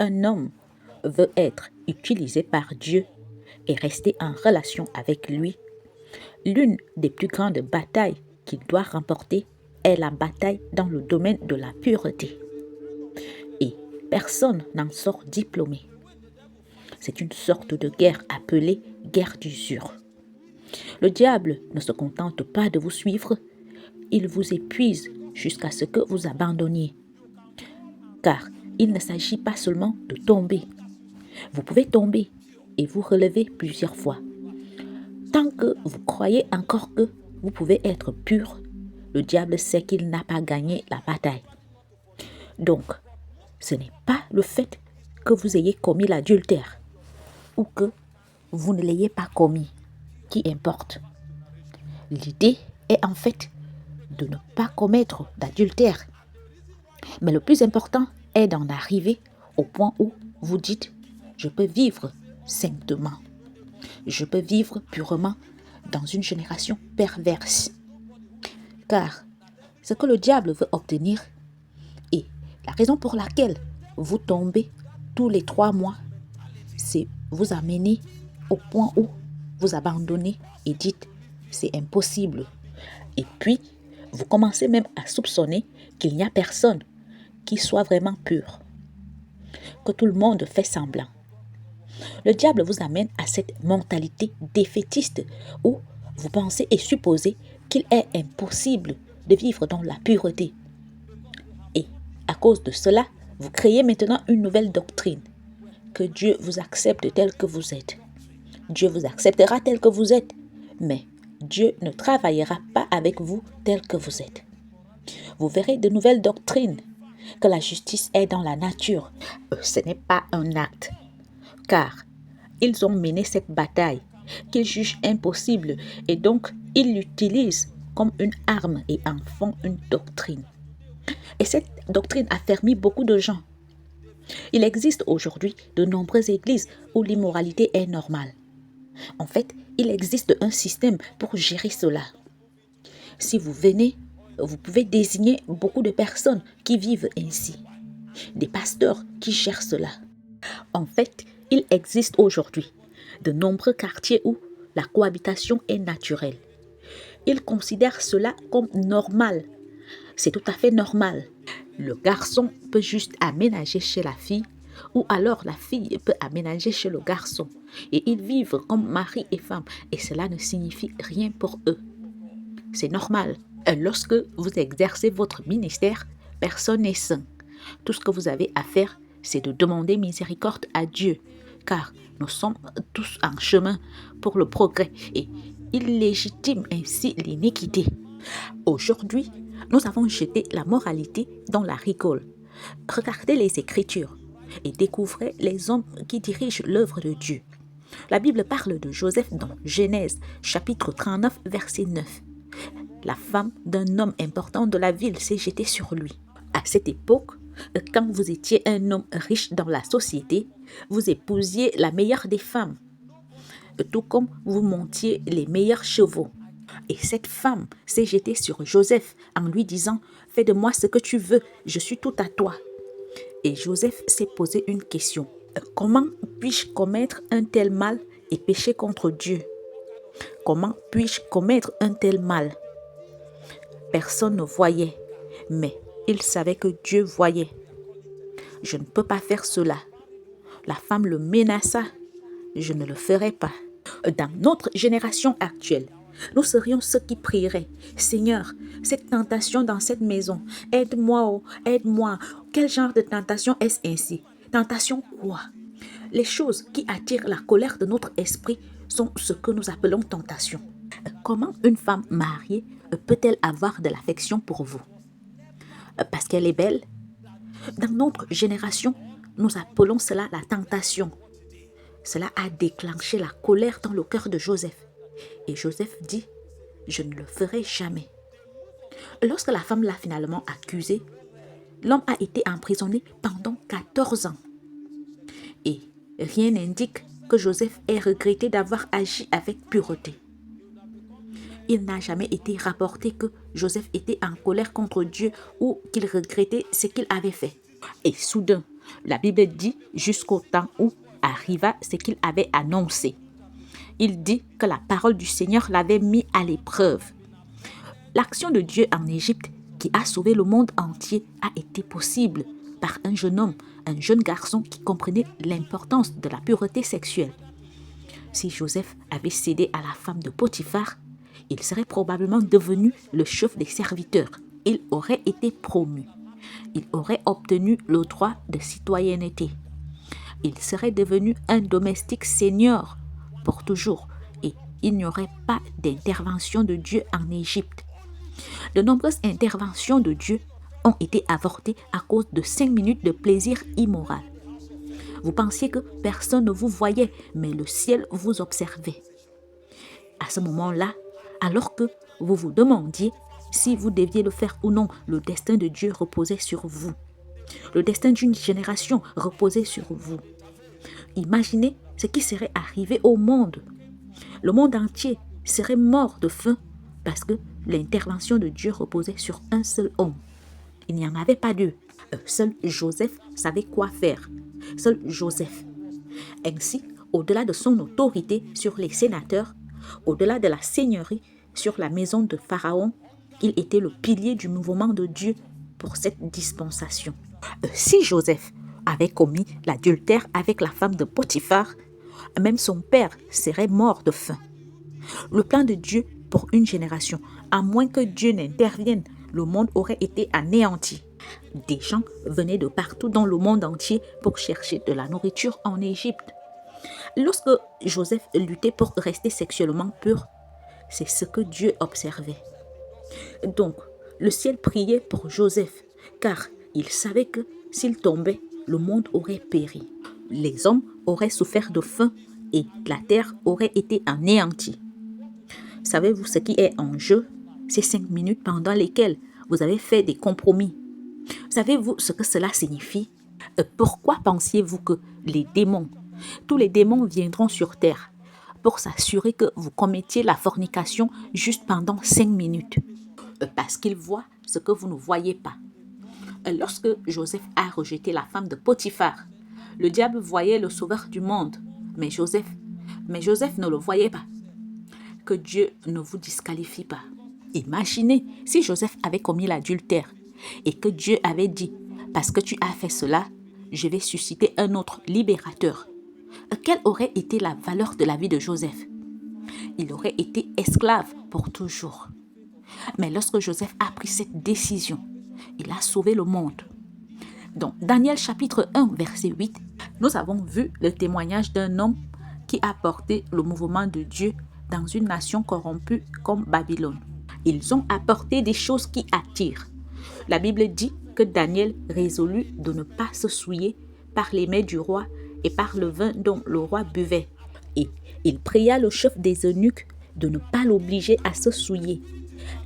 un homme veut être utilisé par Dieu et rester en relation avec lui, l'une des plus grandes batailles qu'il doit remporter est la bataille dans le domaine de la pureté. Et personne n'en sort diplômé. C'est une sorte de guerre appelée guerre d'usure. Le diable ne se contente pas de vous suivre, il vous épuise jusqu'à ce que vous abandonniez. Car il ne s'agit pas seulement de tomber. Vous pouvez tomber et vous relever plusieurs fois. Tant que vous croyez encore que vous pouvez être pur, le diable sait qu'il n'a pas gagné la bataille. Donc, ce n'est pas le fait que vous ayez commis l'adultère ou que vous ne l'ayez pas commis qui importe. L'idée est en fait de ne pas commettre d'adultère. Mais le plus important est d'en arriver au point où vous dites « Je peux vivre saintement. Je peux vivre purement dans une génération perverse. » Car ce que le diable veut obtenir et la raison pour laquelle vous tombez tous les 3 mois, c'est vous amener au point où vous abandonnez et dites « C'est impossible. » Et puis, vous commencez même à soupçonner qu'il n'y a personne qui soit vraiment pur, que tout le monde fait semblant. Le diable vous amène à cette mentalité défaitiste où vous pensez et supposez qu'il est impossible de vivre dans la pureté. Et à cause de cela, vous créez maintenant une nouvelle doctrine, que Dieu vous accepte tel que vous êtes. Dieu vous acceptera tel que vous êtes, mais Dieu ne travaillera pas avec vous tel que vous êtes. Vous verrez de nouvelles doctrines, que la justice est dans la nature. Ce n'est pas un acte, car ils ont mené cette bataille qu'ils jugent impossible et donc ils l'utilisent comme une arme et en font une doctrine. Et cette doctrine a fermé beaucoup de gens. Il existe aujourd'hui de nombreuses églises où l'immoralité est normale. En fait, il existe un système pour gérer cela. Si vous venez, vous pouvez désigner beaucoup de personnes qui vivent ainsi. Des pasteurs qui gèrent cela. En fait, il existe aujourd'hui de nombreux quartiers où la cohabitation est naturelle. Ils considèrent cela comme normal. C'est tout à fait normal. Le garçon peut juste aménager chez la fille ou alors la fille peut aménager chez le garçon. Et ils vivent comme mari et femme et cela ne signifie rien pour eux. C'est normal. Lorsque vous exercez votre ministère, personne n'est saint. Tout ce que vous avez à faire, c'est de demander miséricorde à Dieu, car nous sommes tous en chemin pour le progrès et il légitime ainsi l'iniquité. Aujourd'hui, nous avons jeté la moralité dans la rigole. Regardez les Écritures et découvrez les hommes qui dirigent l'œuvre de Dieu. La Bible parle de Joseph dans Genèse, chapitre 39, verset 9. La femme d'un homme important de la ville s'est jetée sur lui. À cette époque, quand vous étiez un homme riche dans la société, vous épousiez la meilleure des femmes, tout comme vous montiez les meilleurs chevaux. Et cette femme s'est jetée sur Joseph en lui disant « Fais de moi ce que tu veux, je suis tout à toi. » Et Joseph s'est posé une question. Comment puis-je commettre un tel mal et pécher contre Dieu? Comment puis-je commettre un tel mal? Personne ne voyait, mais il savait que Dieu voyait. Je ne peux pas faire cela. La femme le menaça. Je ne le ferai pas. Dans notre génération actuelle, nous serions ceux qui prieraient. Seigneur, cette tentation dans cette maison, aide-moi, oh, aide-moi. Quel genre de tentation est-ce ainsi? Tentation quoi? Les choses qui attirent la colère de notre esprit sont ce que nous appelons tentation. Comment une femme mariée peut-elle avoir de l'affection pour vous? Parce qu'elle est belle? Dans notre génération, nous appelons cela la tentation. Cela a déclenché la colère dans le cœur de Joseph. Et Joseph dit, je ne le ferai jamais. Lorsque la femme l'a finalement accusé, l'homme a été emprisonné pendant 14 ans. Et rien n'indique que Joseph ait regretté d'avoir agi avec pureté. Il n'a jamais été rapporté que Joseph était en colère contre Dieu ou qu'il regrettait ce qu'il avait fait. Et soudain, La Bible dit jusqu'au temps où arriva ce qu'il avait annoncé. Il dit que la parole du Seigneur l'avait mis à l'épreuve. L'action de Dieu en Égypte qui a sauvé le monde entier a été possible par un jeune homme, un jeune garçon qui comprenait l'importance de la pureté sexuelle. Si Joseph avait cédé à la femme de Potiphar, il serait probablement devenu le chef des serviteurs. Il aurait été promu. Il aurait obtenu le droit de citoyenneté. Il serait devenu un domestique senior pour toujours et il n'y aurait pas d'intervention de Dieu en Égypte. De nombreuses interventions de Dieu ont été avortées à cause de 5 minutes de plaisir immoral. Vous pensiez que personne ne vous voyait, mais le ciel vous observait. À ce moment-là, alors que vous vous demandiez si vous deviez le faire ou non, le destin de Dieu reposait sur vous. Le destin d'une génération reposait sur vous. Imaginez ce qui serait arrivé au monde. Le monde entier serait mort de faim parce que l'intervention de Dieu reposait sur un seul homme. Il n'y en avait pas deux. Seul Joseph savait quoi faire. Seul Joseph. Ainsi, au-delà de son autorité sur les sénateurs, au-delà de la seigneurie sur la maison de Pharaon, il était le pilier du mouvement de Dieu pour cette dispensation. Si Joseph avait commis l'adultère avec la femme de Potiphar, même son père serait mort de faim. Le plan de Dieu pour une génération, à moins que Dieu n'intervienne, le monde aurait été anéanti. Des gens venaient de partout dans le monde entier pour chercher de la nourriture en Égypte. Lorsque Joseph luttait pour rester sexuellement pur, c'est ce que Dieu observait. Donc, le ciel priait pour Joseph, car il savait que s'il tombait, le monde aurait péri. Les hommes auraient souffert de faim et la terre aurait été anéantie. Savez-vous ce qui est en jeu? Ces 5 minutes pendant lesquelles vous avez fait des compromis. Savez-vous ce que cela signifie? Pourquoi pensiez-vous que les démons, tous les démons viendront sur terre pour s'assurer que vous commettiez la fornication juste pendant 5 minutes? Parce qu'ils voient ce que vous ne voyez pas. Lorsque Joseph a rejeté la femme de Potiphar, le diable voyait le sauveur du monde, mais Joseph ne le voyait pas. Que Dieu ne vous disqualifie pas. Imaginez si Joseph avait commis l'adultère et que Dieu avait dit, parce que tu as fait cela, je vais susciter un autre libérateur. Quelle aurait été la valeur de la vie de Joseph? Il aurait été esclave pour toujours. Mais lorsque Joseph a pris cette décision, il a sauvé le monde. Dans Daniel chapitre 1, verset 8, nous avons vu le témoignage d'un homme qui a porté le mouvement de Dieu dans une nation corrompue comme Babylone. Ils ont apporté des choses qui attirent. La Bible dit que Daniel résolut de ne pas se souiller par les mets du roi et par le vin dont le roi buvait. Et il pria le chef des eunuques de ne pas l'obliger à se souiller,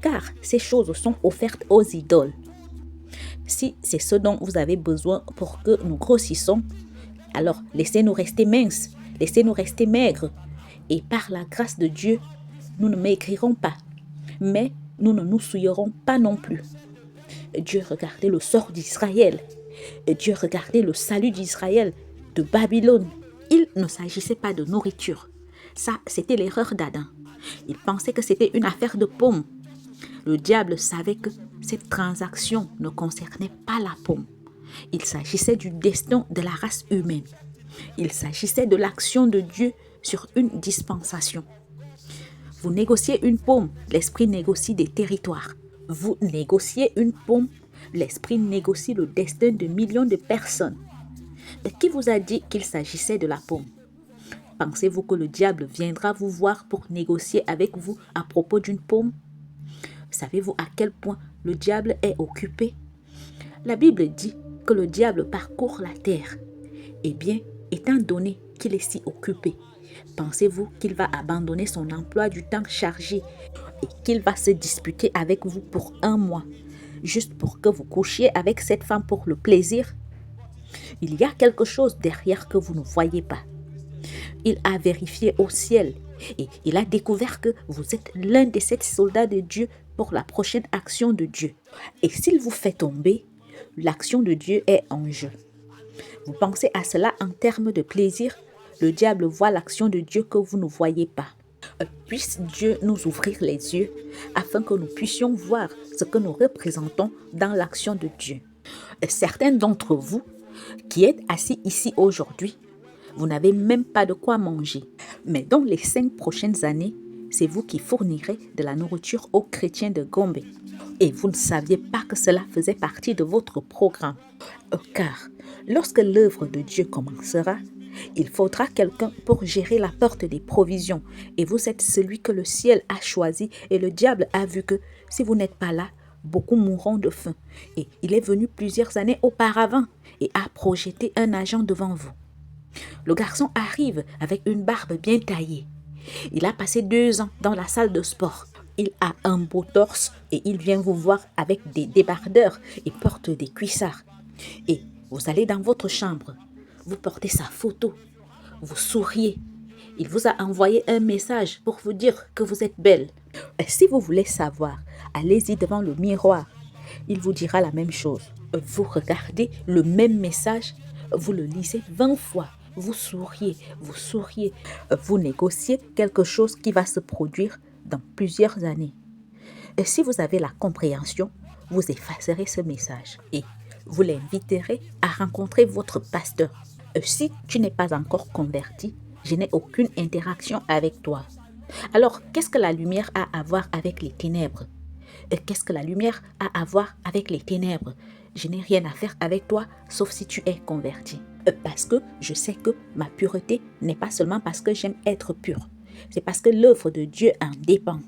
car ces choses sont offertes aux idoles. Si c'est ce dont vous avez besoin pour que nous grossissons, alors laissez-nous rester minces, laissez-nous rester maigres. Et par la grâce de Dieu, nous ne maigrirons pas, mais nous ne nous souillerons pas non plus. Dieu regardait le sort d'Israël. Dieu regardait le salut d'Israël de Babylone. Il ne s'agissait pas de nourriture. Ça, c'était l'erreur d'Adam. Il pensait que c'était une affaire de pomme. Le diable savait que cette transaction ne concernait pas la pomme. Il s'agissait du destin de la race humaine. Il s'agissait de l'action de Dieu sur une dispensation. Vous négociez une pomme, l'esprit négocie des territoires. Vous négociez une pomme, l'esprit négocie le destin de millions de personnes. De qui vous a dit qu'il s'agissait de la pomme? Pensez-vous que le diable viendra vous voir pour négocier avec vous à propos d'une pomme? Savez-vous à quel point le diable est occupé? La Bible dit que le diable parcourt la terre. Eh bien, étant donné qu'il est si occupé, pensez-vous qu'il va abandonner son emploi du temps chargé et qu'il va se disputer avec vous pour 1 mois, juste pour que vous couchiez avec cette femme pour le plaisir? Il y a quelque chose derrière que vous ne voyez pas. Il a vérifié au ciel et il a découvert que vous êtes l'un des 7 soldats de Dieu pour la prochaine action de Dieu. Et s'il vous fait tomber, l'action de Dieu est en jeu. Vous pensez à cela en termes de plaisir? Le diable voit l'action de Dieu que vous ne voyez pas. Puisse Dieu nous ouvrir les yeux afin que nous puissions voir ce que nous représentons dans l'action de Dieu. Certains d'entre vous qui êtes assis ici aujourd'hui, vous n'avez même pas de quoi manger. Mais dans les 5 prochaines années, c'est vous qui fournirez de la nourriture aux chrétiens de Gombe. Et vous ne saviez pas que cela faisait partie de votre programme. Car lorsque l'œuvre de Dieu commencera, il faudra quelqu'un pour gérer la porte des provisions. Et vous êtes celui que le ciel a choisi. Et le diable a vu que si vous n'êtes pas là, beaucoup mourront de faim. Et il est venu plusieurs années auparavant et a projeté un agent devant vous. Le garçon arrive avec une barbe bien taillée. Il a passé 2 ans dans la salle de sport. Il a un beau torse et il vient vous voir avec des débardeurs et porte des cuissards. Et vous allez dans votre chambre. Vous portez sa photo. Vous souriez. Il vous a envoyé un message pour vous dire que vous êtes belle. Et si vous voulez savoir, allez-y devant le miroir. Il vous dira la même chose. Vous regardez le même message. Vous le lisez 20 fois. Vous souriez, vous négociez quelque chose qui va se produire dans plusieurs années. Et si vous avez la compréhension, vous effacerez ce message et vous l'inviterez à rencontrer votre pasteur. Si tu n'es pas encore converti, je n'ai aucune interaction avec toi. Alors, qu'est-ce que la lumière a à voir avec les ténèbres? Qu'est-ce que la lumière a à voir avec les ténèbres? Je n'ai rien à faire avec toi, sauf si tu es converti. Parce que je sais que ma pureté n'est pas seulement parce que j'aime être pure. C'est parce que l'œuvre de Dieu en dépend.